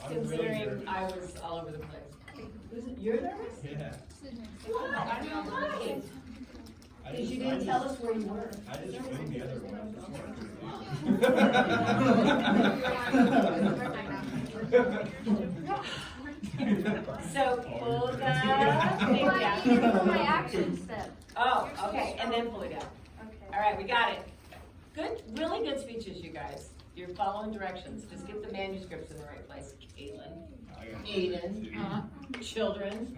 considering I was all over the place. You're nervous? Yeah. Why? Because you didn't tell us where you were. I just filmed the other one. So pull the thing I need down. for my action step. Oh, okay, and then pull it down. Okay. All right, we got it. Good, really good speeches, you guys. You're following directions. Just get the manuscripts in the right place. Caitlin, Aiden, children.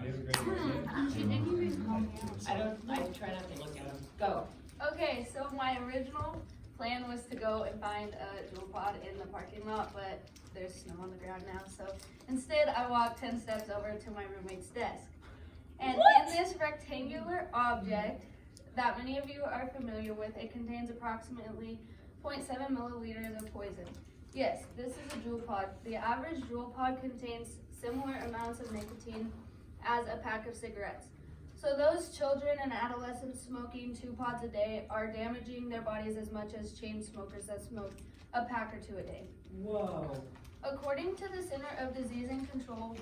She didn't even call me out. I try not to look at them. Go. Okay, so my original plan was to go and find a jewel pod in the parking lot, but there's snow on the ground now, so instead I walked 10 steps over to my roommate's desk. And in this rectangular object that many of you are familiar with, it contains approximately 0.7 milliliters of poison. Yes, this is a jewel pod. The average jewel pod contains similar amounts of nicotine as a pack of cigarettes. So those children and adolescents smoking 2 pods a day are damaging their bodies as much as chain smokers that smoke a pack or 2 a day. Whoa. According to the Center of Disease Control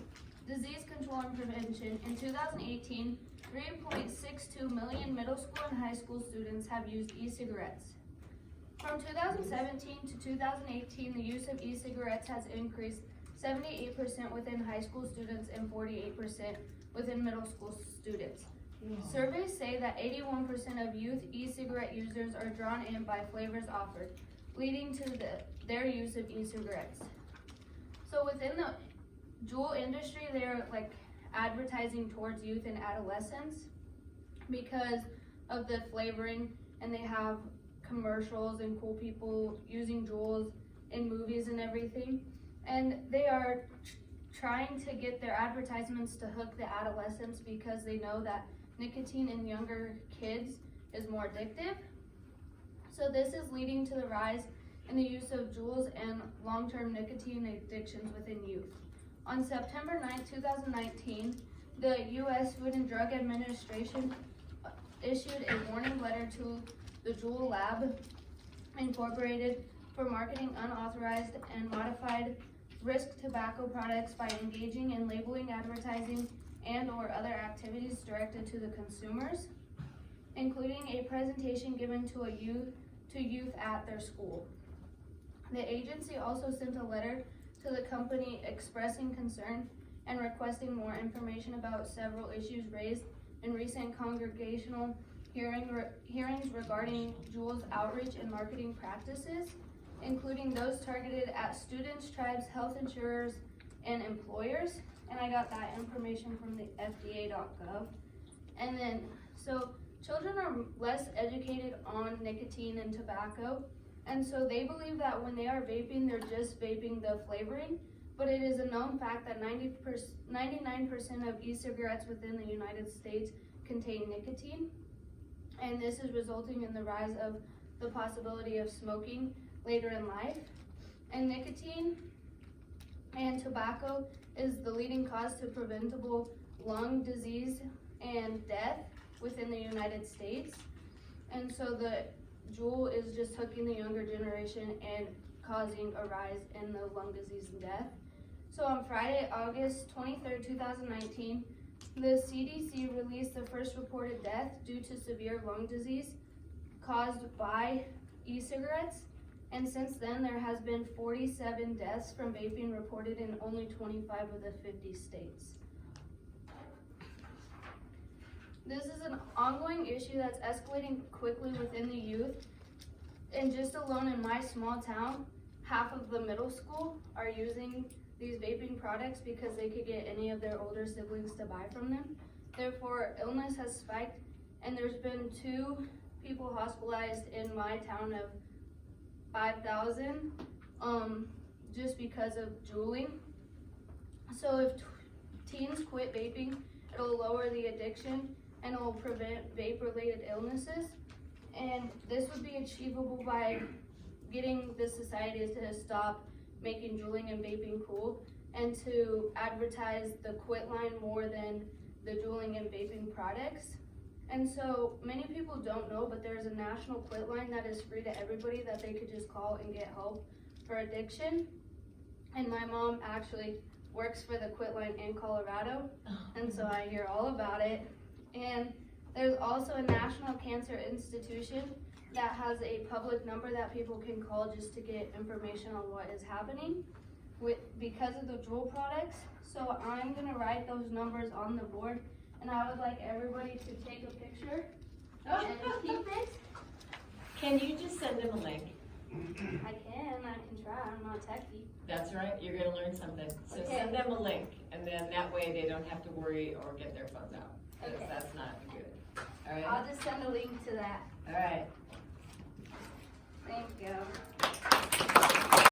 and Prevention, in 2018, 3.62 million middle school and high school students have used e-cigarettes. From 2017 to 2018, the use of e-cigarettes has increased 78% within high school students and 48% within middle school students. Surveys say that 81% of youth e-cigarette users are drawn in by flavors offered, leading to their use of e-cigarettes. So within the jewel industry, they're like advertising towards youth and adolescents because of the flavoring, and they have commercials and cool people using jewels in movies and everything. And they are trying to get their advertisements to hook the adolescents because they know that nicotine in younger kids is more addictive. So this is leading to the rise in the use of jewels and long-term nicotine addictions within youth. On September 9, 2019, the U.S. Food and Drug Administration issued a warning letter to the Juul Lab Incorporated for marketing unauthorized and modified risk tobacco products by engaging in labeling, advertising, and or other activities directed to the consumers, including a presentation given to youth at their school. The agency also sent a letter to the company expressing concern and requesting more information about several issues raised in recent congregational hearings regarding Juul's outreach and marketing practices, including those targeted at students, tribes, health insurers, and employers. And I got that information from the FDA.gov. And then, so children are less educated on nicotine and tobacco, and so they believe that when they are vaping, they're just vaping the flavoring, but it is a known fact that 99% of e-cigarettes within the United States contain nicotine, and this is resulting in the rise of the possibility of smoking later in life. And nicotine and tobacco is the leading cause to preventable lung disease and death within the United States. And so the Juul is just hooking the younger generation and causing a rise in the lung disease and death. So on Friday, August 23rd, 2019, the CDC released the first reported death due to severe lung disease caused by e-cigarettes. And since then, there has been 47 deaths from vaping reported in only 25 of the 50 states. This is an ongoing issue that's escalating quickly within the youth. And just alone in my small town, half of the middle school are using these vaping products because they could get any of their older siblings to buy from them. Therefore, illness has spiked, and there's been 2 people hospitalized in my town of 5,000 just because of juuling. So if teens quit vaping, it'll lower the addiction and it will prevent vape-related illnesses. And this would be achievable by getting the society to stop making juuling and vaping cool and to advertise the quit line more than the juuling and vaping products. And so many people don't know, but there's a national quit line that is free to everybody that they could just call and get help for addiction. And my mom actually works for the Quitline in Colorado, and so I hear all about it. And there's also a National Cancer Institution that has a public number that people can call just to get information on what is happening because of the Drool products. So I'm gonna write those numbers on the board, and I would like everybody to take a picture and keep it. Can you just send them a link? I can try, I'm not techie. That's right, you're gonna learn something. So Okay. send them a link, and then that way they don't have to worry or get their phones out, because Okay. that's not good. All right? I'll just send a link to that. All right. Thank you.